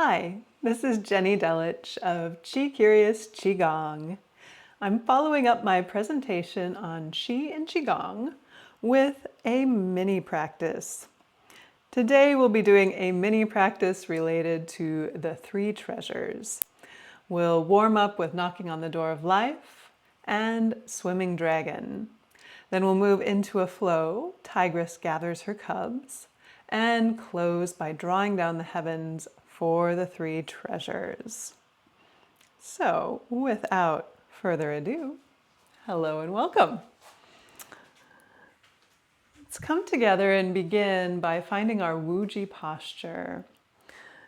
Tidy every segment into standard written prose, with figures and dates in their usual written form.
Hi, this is Jenny Delich of QiCurious Qigong. I'm following up my presentation on Qi and Qigong with a mini practice. Today we'll be doing a mini practice related to the three treasures. We'll warm up with knocking on the door of life and swimming dragon. Then we'll move into a flow, Tigress gathers her cubs, and close by drawing down the heavens for the three treasures. So, without further ado, hello and welcome. Let's come together and begin by finding our Wuji posture.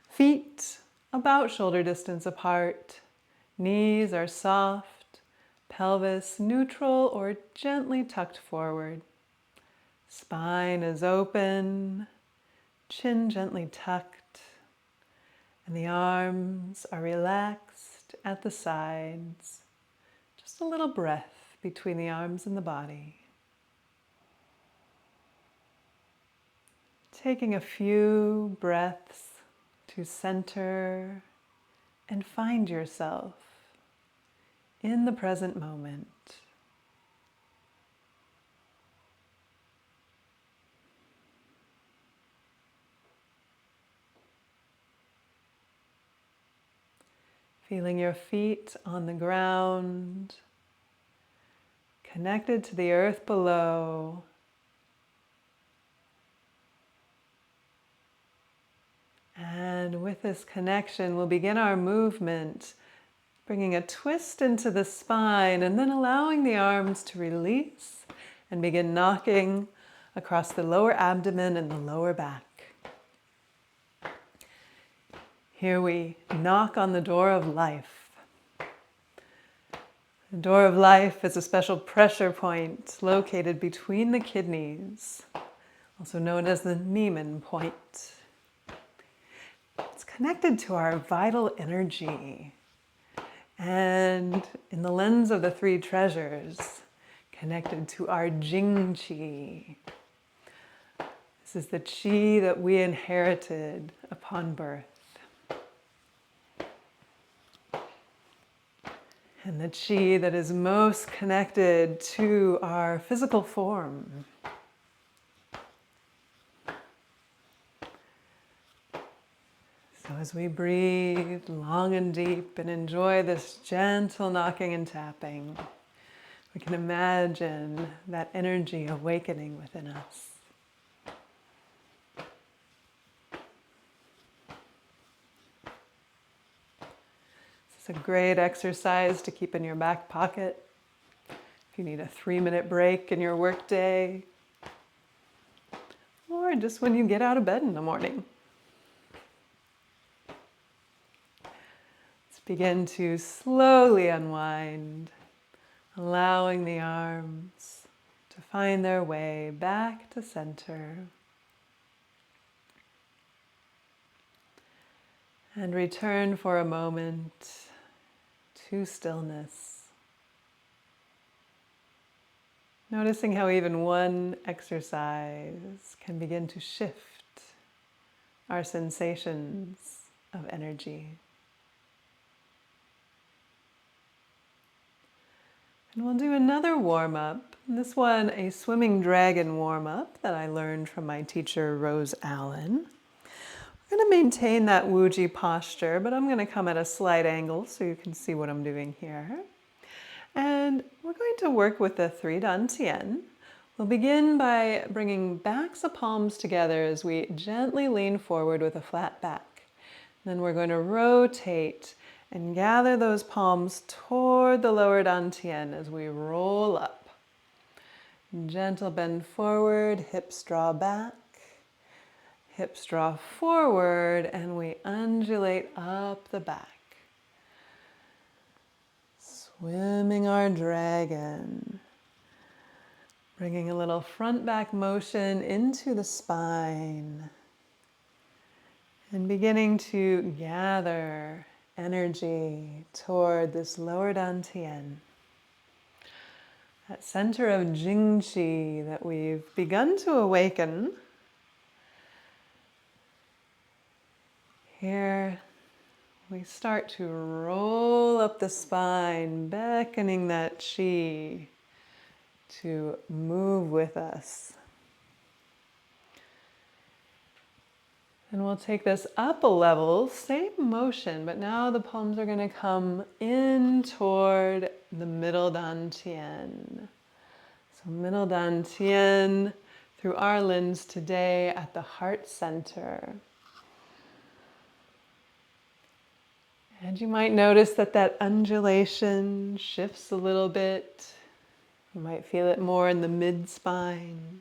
Feet about shoulder distance apart, knees are soft, pelvis neutral or gently tucked forward. Spine is open, chin gently tucked, and the arms are relaxed at the sides. Just a little breath between the arms and the body. Taking a few breaths to center and find yourself in the present moment. Feeling your feet on the ground, connected to the earth below. And with this connection, we'll begin our movement, bringing a twist into the spine and then allowing the arms to release and begin knocking across the lower abdomen and the lower back. Here we knock on the door of life. The door of life is a special pressure point located between the kidneys, also known as the Niemann point. It's connected to our vital energy, and in the lens of the three treasures, connected to our Jing Qi. This is the Qi that we inherited upon birth. And the Qi that is most connected to our physical form. So as we breathe long and deep and enjoy this gentle knocking and tapping, we can imagine that energy awakening within us. It's a great exercise to keep in your back pocket if you need a 3-minute break in your workday, or just when you get out of bed in the morning. Let's begin to slowly unwind, allowing the arms to find their way back to center. And return for a moment to stillness. Noticing how even one exercise can begin to shift our sensations of energy. And we'll do another warm-up. This one, a swimming dragon warm-up that I learned from my teacher, Rose Allen. I'm going to maintain that Wuji posture, but I'm going to come at a slight angle so you can see what I'm doing here. And we're going to work with the 3 Dantian. We'll begin by bringing backs of palms together as we gently lean forward with a flat back. Then we're going to rotate and gather those palms toward the lower Dantian as we roll up. Gentle bend forward, hips draw back. Hips draw forward and we undulate up the back. Swimming our dragon. Bringing a little front back motion into the spine. And beginning to gather energy toward this lower Dantian. That center of Jing Qi that we've begun to awaken. Here, We start to roll up the spine, beckoning that Qi to move with us. And we'll take this up a level, same motion, but now the palms are going to come in toward the middle dantian. So middle dantian through our lens today at the heart center. And you might notice that that undulation shifts a little bit. You might feel it more in the mid-spine.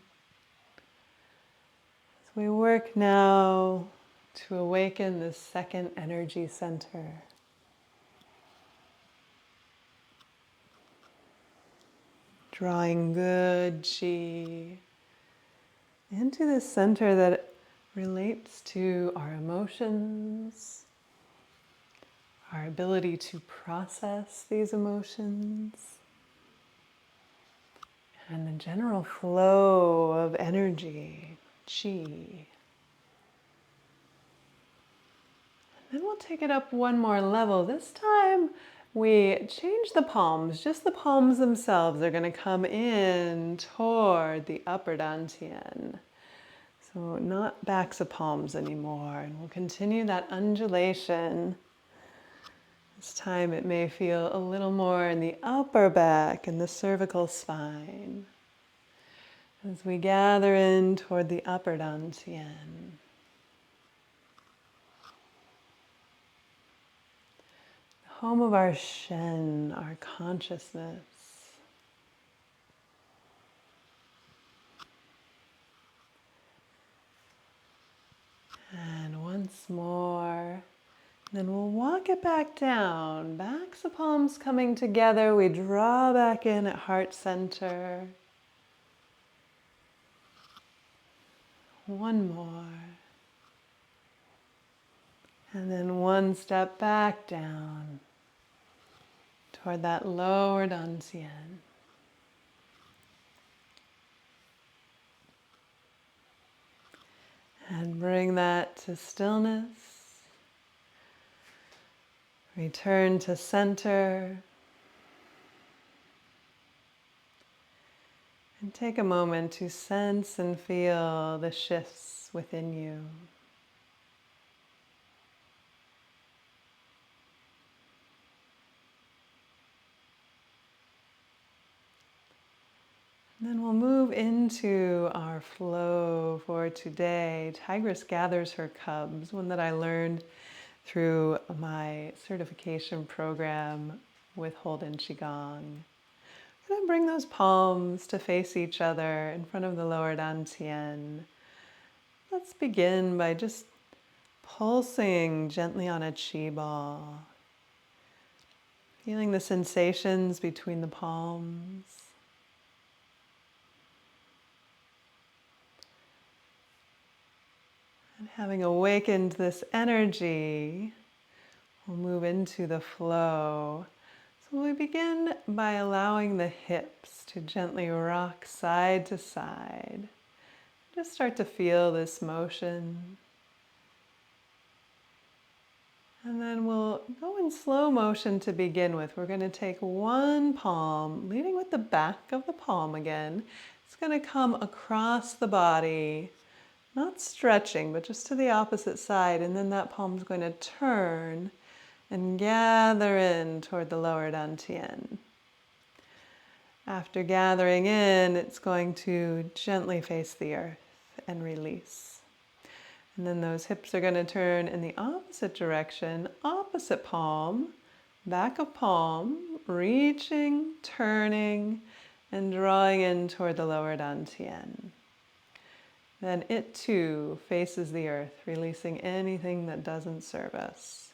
As we work now to awaken the second energy center. Drawing good Qi into the center that relates to our emotions, our ability to process these emotions, and the general flow of energy, Qi. And then we'll take it up one more level. This time we change the palms. Just the palms themselves are going to come in toward the upper dantian. So not backs of palms anymore. And we'll continue that undulation. This time it may feel a little more in the upper back and the cervical spine as we gather in toward the upper dantian. The home of our Shen, our consciousness. And once more. Then we'll walk it back down. Backs of palms coming together. We draw back in at heart center. One more. And then one step back down toward that lower dantian. And bring that to stillness. Return to center. And take a moment to sense and feel the shifts within you. And then we'll move into our flow for today. Tigress gathers her cubs, one that I learned through my certification program with Holden Qigong. I'm going to bring those palms to face each other in front of the lower dantian. Let's begin by just pulsing gently on a Qi ball. Feeling the sensations between the palms. And having awakened this energy, we'll move into the flow. So we begin by allowing the hips to gently rock side to side. Just start to feel this motion. And then we'll go in slow motion to begin with. We're going to take one palm, leading with the back of the palm again. It's going to come across the body. Not stretching, but just to the opposite side. And then that palm's going to turn and gather in toward the lower dantian. After gathering in, it's going to gently face the earth and release. And then those hips are going to turn in the opposite direction, opposite palm, back of palm, reaching, turning, and drawing in toward the lower dantian. Then it too faces the earth, releasing anything that doesn't serve us.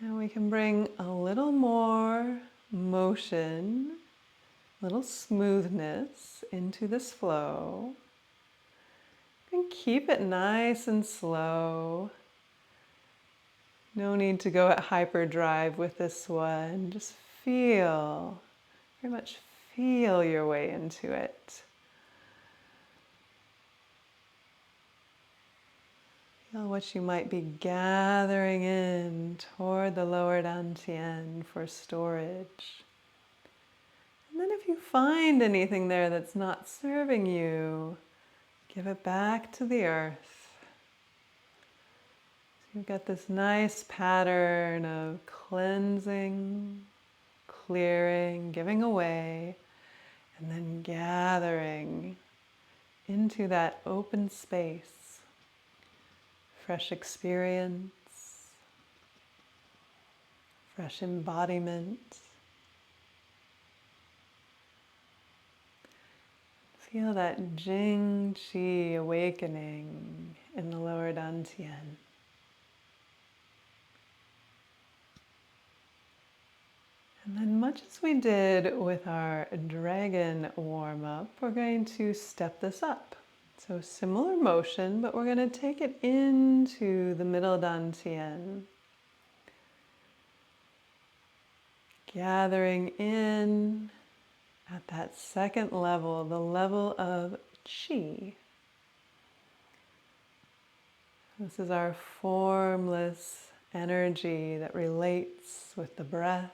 And we can bring a little more motion, a little smoothness into this flow. And keep it nice and slow. No need to go at hyperdrive with this one. Just feel, very much feel your way into it. Feel what you might be gathering in toward the lower dantian for storage. And then if you find anything there that's not serving you, give it back to the earth. So you've got this nice pattern of cleansing, clearing, giving away, and then gathering into that open space. Fresh experience, fresh embodiment. Feel that Jing Qi awakening in the lower dantian. And then, much as we did with our dragon warm-up, we're going to step this up. So similar motion, but we're going to take it into the middle dantian. Gathering in at that second level, the level of Qi. This is our formless energy that relates with the breath,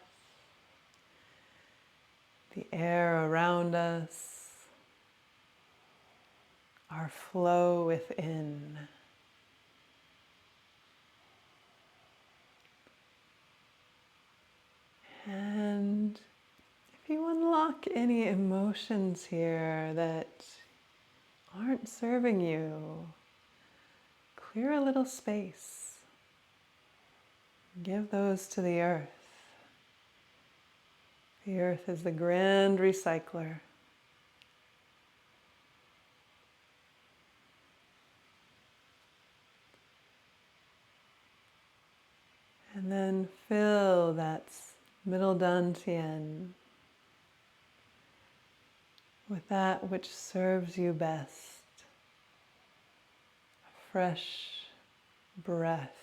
the air around us, our flow within. And if you unlock any emotions here that aren't serving you, clear a little space. Give those to the earth. The earth is the grand recycler. And then fill that middle dantian with that which serves you best. A fresh breath.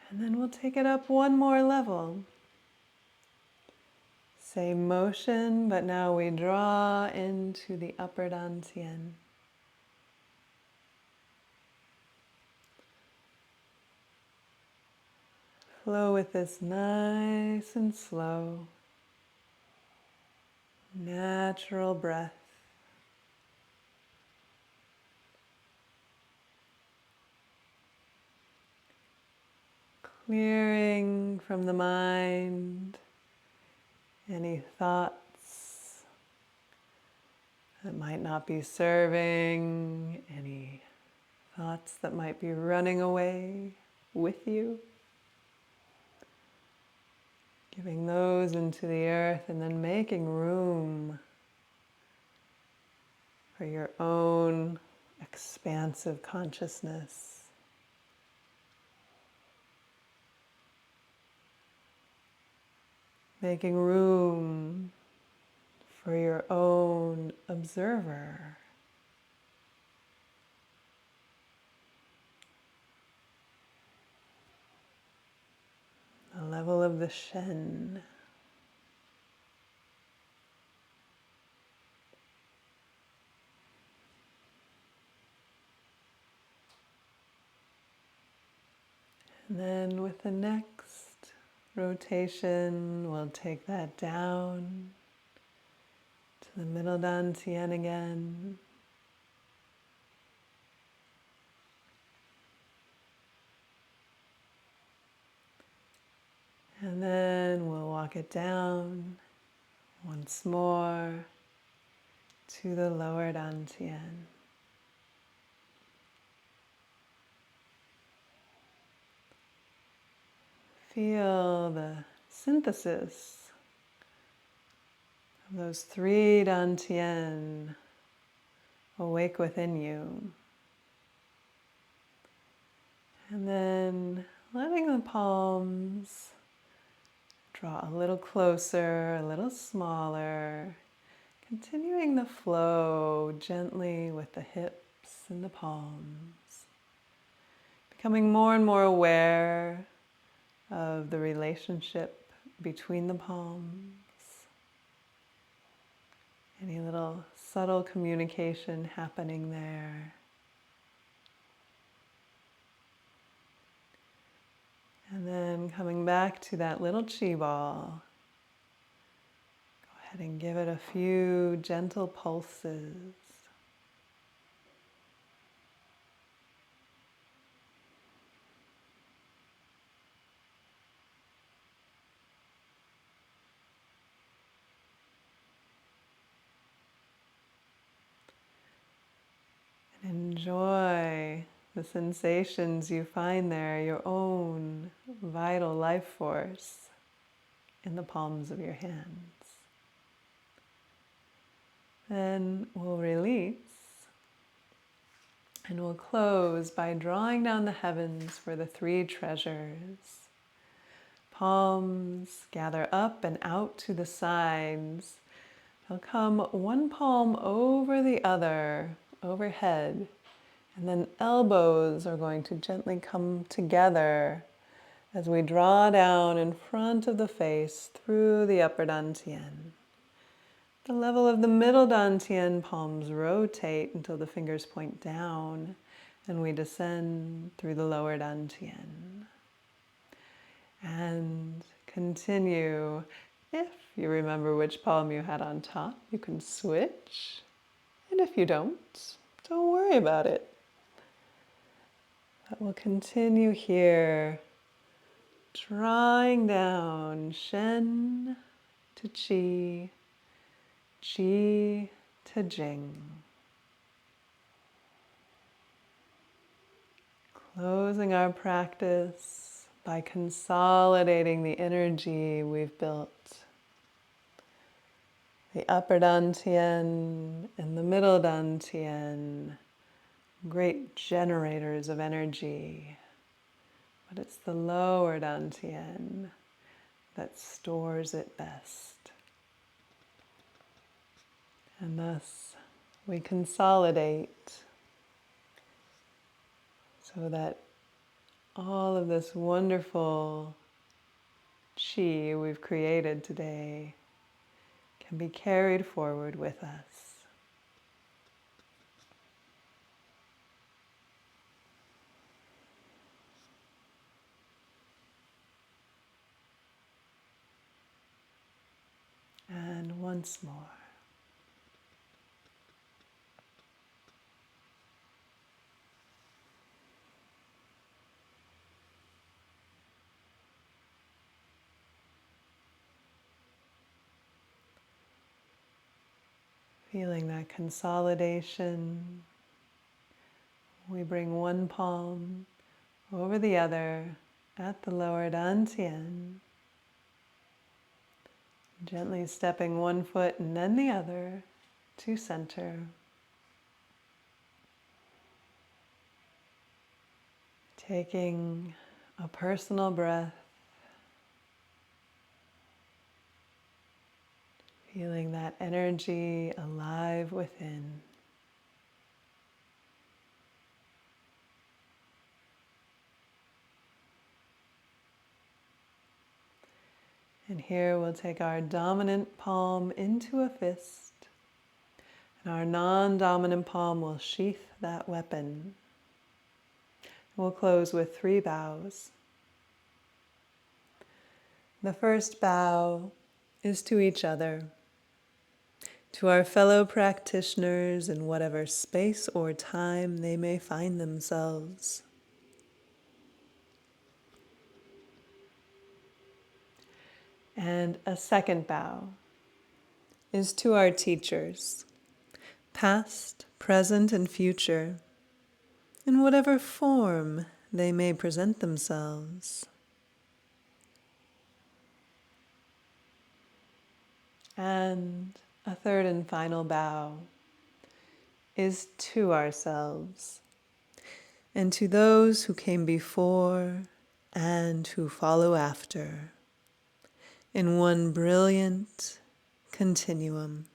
And then we'll take it up one more level. Same motion, but now we draw into the upper dantian. Flow with this nice and slow, natural breath. Clearing from the mind any thoughts that might not be serving, any thoughts that might be running away with you. Giving those into the earth and then making room for your own expansive consciousness. Making room for your own observer. The level of the Shen. And then with the next rotation, we'll take that down to the middle dantian again. And then we'll walk it down once more to the lower dantian. Feel the synthesis of those three dantian awake within you. And then letting the palms draw a little closer, a little smaller, continuing the flow gently with the hips and the palms. Becoming more and more aware of the relationship between the palms. little subtle communication happening there. And then coming back to that little chi ball, go ahead and give it a few gentle pulses. And enjoy the sensations you find there, your own vital life force in the palms of your hands. Then we'll release and we'll close by drawing down the heavens for the three treasures. Palms gather up and out to the sides. They'll come one palm over the other, overhead. And then elbows are going to gently come together as we draw down in front of the face through the upper dantian. The level of the middle dantian, palms rotate until the fingers point down, and we descend through the lower dantian. And continue. If you remember which palm you had on top, you can switch. And if you don't worry about it. But we'll continue here, drawing down Shen to Qi, Qi to Jing. Closing our practice by consolidating the energy we've built. The upper dantian and the middle dantian, great generators of energy. But it's the lower dantian that stores it best. And thus we consolidate so that all of this wonderful Qi we've created today can be carried forward with us. And once more. Feeling that consolidation, we bring one palm over the other at the lower dantian. Gently stepping one foot and then the other to center. Taking a personal breath. Feeling that energy alive within. And here we'll take our dominant palm into a fist, and our non-dominant palm will sheath that weapon. We'll close with 3 bows. The first bow is to each other, to our fellow practitioners in whatever space or time they may find themselves. And a second bow is to our teachers, past, present, and future, in whatever form they may present themselves. And a third and final bow is to ourselves and to those who came before and who follow after, in one brilliant continuum.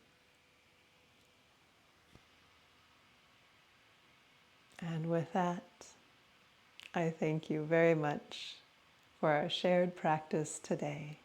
And with that, I thank you very much for our shared practice today.